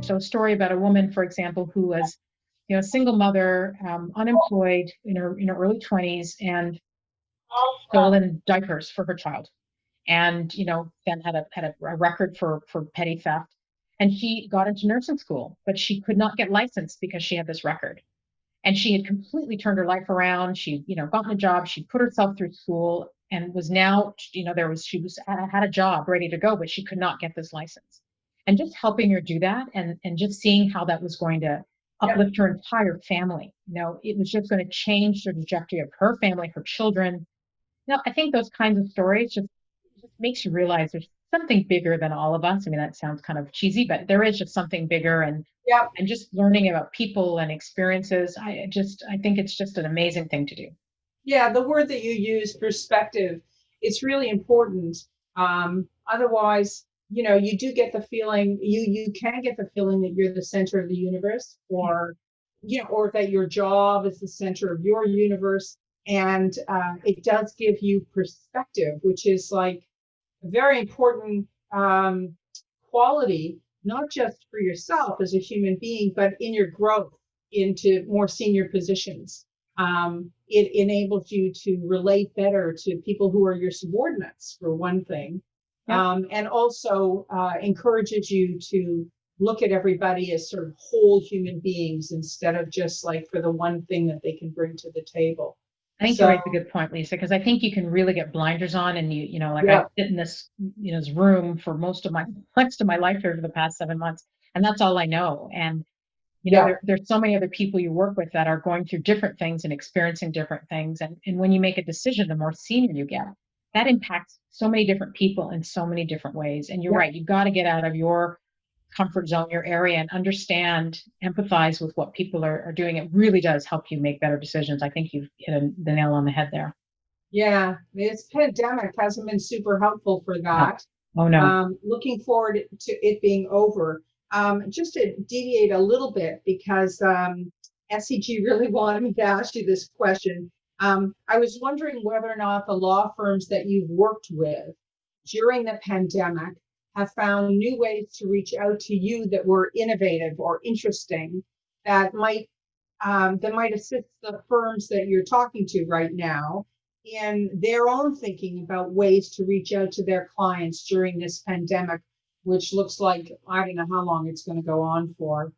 So a story about a woman, for example, who was, a single mother, unemployed in her early 20s, and stolen diapers for her child, and then had a record for petty theft. And she got into nursing school, but she could not get licensed because she had this record. And she had completely turned her life around. She, gotten a job. She put herself through school and was now, she was had a job ready to go, but she could not get this license. And just helping her do that, and just seeing how that was going to uplift her entire family. It was just going to change the trajectory of her family, her children. I think those kinds of stories just makes you realize there's something bigger than all of us. I mean, that sounds kind of cheesy, but there is just something bigger. And just learning about people and experiences, I think it's just an amazing thing to do. Yeah, the word that you use, perspective, it's really important. Otherwise, you do get the feeling, you can get the feeling that you're the center of the universe, or or that your job is the center of your universe. And it does give you perspective, which is like a very important quality, not just for yourself as a human being, but in your growth into more senior positions. It enables you to relate better to people who are your subordinates, for one thing, and also encourages you to look at everybody as sort of whole human beings instead of just like for the one thing that they can bring to the table. I think you raise a good point, Lisa, because I think you can really get blinders on, and I sit in this, this room for most of my life here for the past 7 months, and that's all I know. And there's so many other people you work with that are going through different things and experiencing different things. And when you make a decision, the more senior you get, that impacts so many different people in so many different ways. And you're right, you've got to get out of your comfort zone, your area, and understand, empathize with what people are doing. It really does help you make better decisions. I think you've hit the nail on the head there. Yeah, this pandemic hasn't been super helpful for that. Oh no. Looking forward to it being over. Just to deviate a little bit, because SEG really wanted me to ask you this question. I was wondering whether or not the law firms that you've worked with during the pandemic have found new ways to reach out to you that were innovative or interesting, that might assist the firms that you're talking to right now in their own thinking about ways to reach out to their clients during this pandemic, which looks like, I don't know how long it's going to go on for.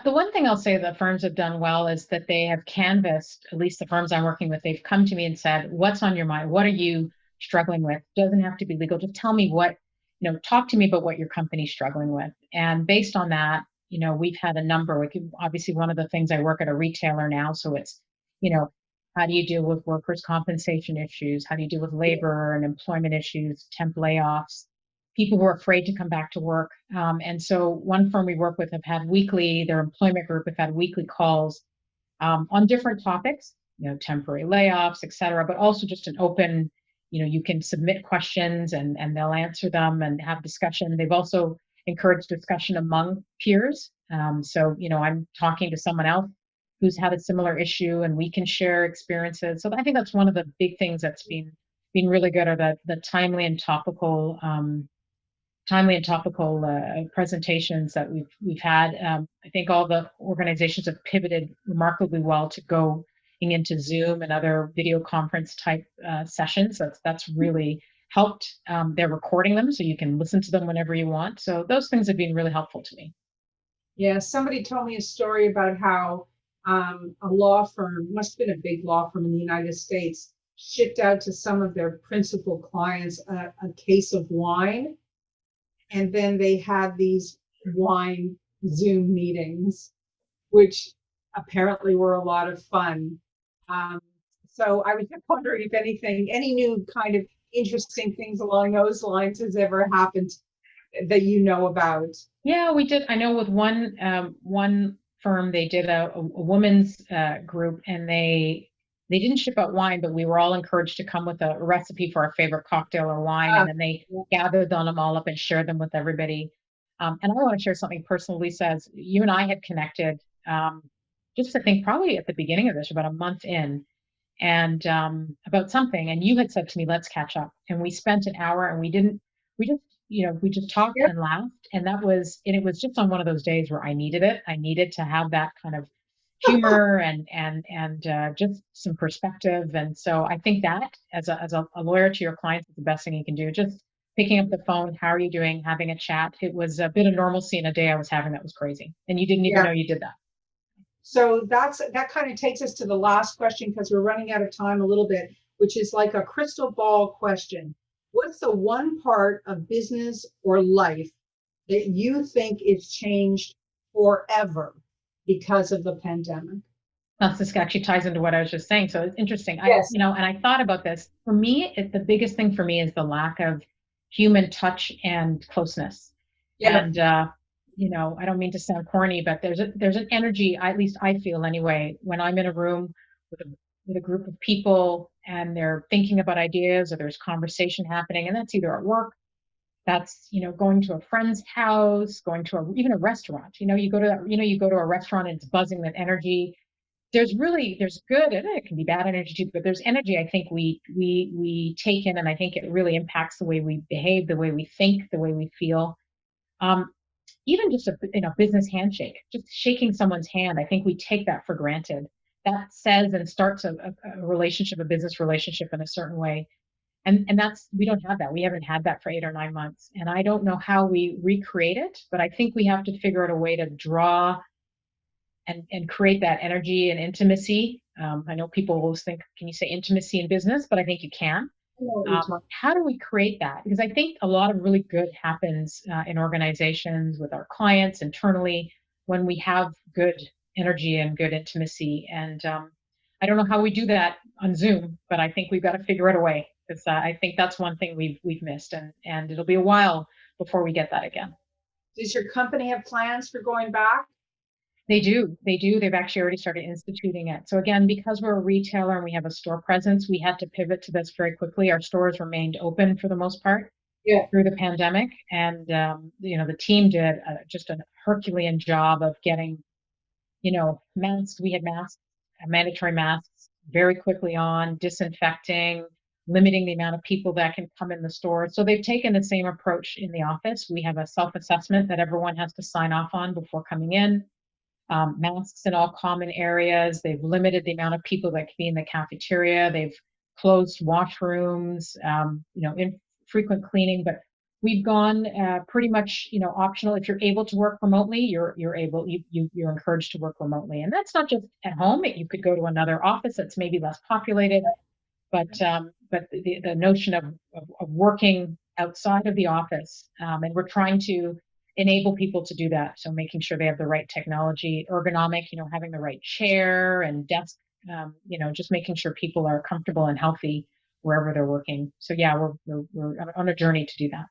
The one thing I'll say that firms have done well is that they have canvassed, at least the firms I'm working with, they've come to me and said, what's on your mind? What are you struggling with? Doesn't have to be legal. Just tell me talk to me about what your company's struggling with. And based on that, we've had a number. Obviously, one of the things, I work at a retailer now, so it's, how do you deal with workers' compensation issues? How do you deal with labor and employment issues, temp layoffs, people who are afraid to come back to work? And so one firm we work with have had their employment group have had weekly calls on different topics, temporary layoffs, et cetera, but also just an open, you can submit questions and they'll answer them and have discussion. They've also encouraged discussion among peers. So, I'm talking to someone else who's had a similar issue and we can share experiences. So I think that's one of the big things that's been really good, are the timely and topical presentations that we've had. I think all the organizations have pivoted remarkably well to going into Zoom and other video conference type sessions. That's really helped. They're recording them so you can listen to them whenever you want. So those things have been really helpful to me. Yeah, somebody told me a story about how a law firm, must have been a big law firm in the United States, shipped out to some of their principal clients a case of wine. And then they had these wine Zoom meetings, which apparently were a lot of fun. So I was just wondering if any new kind of interesting things along those lines has ever happened that you know about. Yeah, we did. I know with one firm, they did a women's group, and they didn't ship out wine, but we were all encouraged to come with a recipe for our favorite cocktail or wine. And then they gathered them all up and shared them with everybody. And I want to share something personal, Lisa, as you and I had connected, just I think probably at the beginning of this, about a month in, and about something. And you had said to me, let's catch up. And we spent an hour, and we just we just talked Yep. and laughed. And it was just on one of those days where I needed it. I needed to have that kind of humor and just some perspective. And so I think that as a lawyer to your clients is the best thing you can do. Just picking up the phone, how are you doing? Having a chat. It was a bit of normalcy in a day I was having that was crazy. And you didn't even Yeah. know you did that. So that kind of takes us to the last question because we're running out of time a little bit, which is like a crystal ball question. What's the one part of business or life that you think is changed forever because of the pandemic? This actually ties into what I was just saying. So it's interesting. Yes. And I thought about this. For me, the biggest thing for me is the lack of human touch and closeness. Yeah. And I don't mean to sound corny, but there's an energy, at least I feel anyway, when I'm in a room with a group of people and they're thinking about ideas or there's conversation happening, and that's either at work, that's going to a friend's house, going to even a restaurant. You go to a restaurant and it's buzzing with energy. There's good and it can be bad energy too, but there's energy I think we take in, and I think it really impacts the way we behave, the way we think, the way we feel. Um, Even just a business handshake, just shaking someone's hand, I think we take that for granted. That says and starts a relationship, a business relationship in a certain way. And that's we don't have that. We haven't had that for 8 or 9 months. And I don't know how we recreate it, but I think we have to figure out a way to draw and create that energy and intimacy. I know people always think, can you say intimacy in business? But I think you can. I know what you're talking. How do we create that? Because I think a lot of really good happens in organizations with our clients internally when we have good energy and good intimacy. And I don't know how we do that on Zoom, but I think we've got to figure out a way because I think that's one thing we've missed, and it'll be a while before we get that again. Does your company have plans for going back? They do. They do. They've actually already started instituting it. So again, because we're a retailer and we have a store presence, we had to pivot to this very quickly. Our stores remained open for the most part Yeah. through the pandemic, and the team did just a Herculean job of getting masks. We had masks, mandatory masks, very quickly on, disinfecting, limiting the amount of people that can come in the store. So they've taken the same approach in the office. We have a self-assessment that everyone has to sign off on before coming in, masks in all common areas. They've limited the amount of people that can be in the cafeteria. They've closed washrooms, infrequent cleaning, but we've gone pretty much, optional. If you're able to work remotely, you're encouraged to work remotely. And that's not just at home. You could go to another office that's maybe less populated, but the notion of working outside of the office, and we're trying to enable people to do that. So making sure they have the right technology, ergonomic, having the right chair and desk, just making sure people are comfortable and healthy wherever they're working. So yeah, we're on a journey to do that.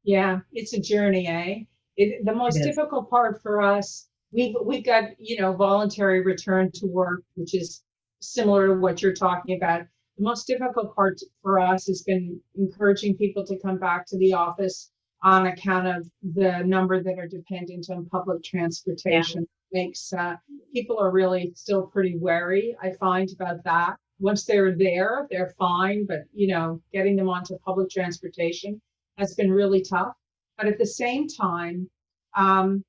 Yeah, it's a journey, eh? The It most is. difficult part for us, we've got, voluntary return to work, which is similar to what you're talking about. The most difficult part for us has been encouraging people to come back to the office on account of the number that are dependent on public Yeah. transportation. Makes people are really still pretty wary, I find, about that. Once they're there, they're fine, but getting them onto public transportation has been really tough. But at the same time, um,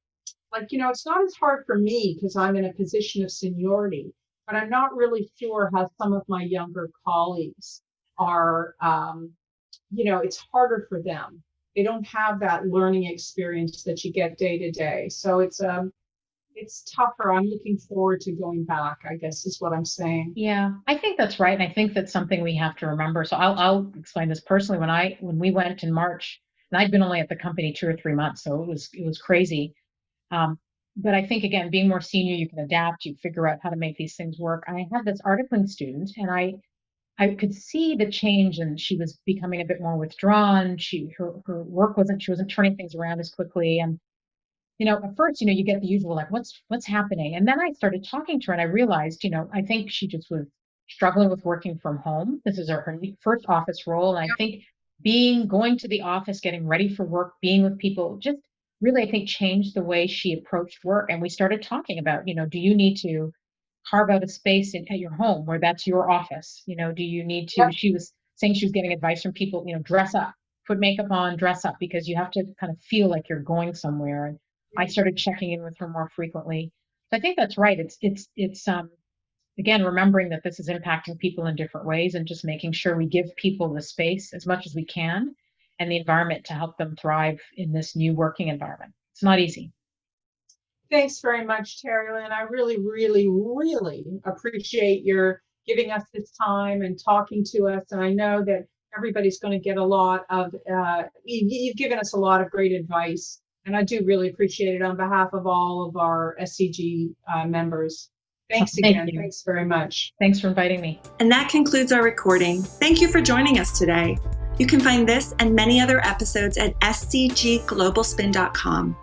it's not as hard for me because I'm in a position of seniority, but I'm not really sure how some of my younger colleagues are. It's harder for them. They don't have that learning experience that you get day to day. So it's tougher. I'm looking forward to going back, I guess is what I'm saying. Yeah, I think that's right. And I think that's something we have to remember. So I'll explain this personally. When we went in March, and I'd been only at the company 2 or 3 months, so it was crazy. Um, but I think again, being more senior, you can adapt, you figure out how to make these things work. I had this articling student, and I could see the change, and she was becoming a bit more withdrawn. Her work she wasn't turning things around as quickly, and at first, you get the usual like, what's happening? And then I started talking to her and I realized, I think she just was struggling with working from home. This is her first office role. And I think going to the office, getting ready for work, being with people, just really, I think changed the way she approached work. And we started talking about, do you need to carve out a space at your home where that's your office? Do you need to, Yep. she was saying she was getting advice from people, dress up. put makeup on, dress up, because you have to kind of feel like you're going somewhere. And I started checking in with her more frequently. So I think that's right. It's again, remembering that this is impacting people in different ways and just making sure we give people the space as much as we can and the environment to help them thrive in this new working environment. It's not easy. Thanks very much, Terrie-Lynne. I really, really, really appreciate your giving us this time and talking to us. And I know that everybody's going to get a lot of, you've given us a lot of great advice. And I do really appreciate it on behalf of all of our SCG members. Thanks again. Thanks very much. Thanks for inviting me. And that concludes our recording. Thank you for joining us today. You can find this and many other episodes at scgglobalspin.com.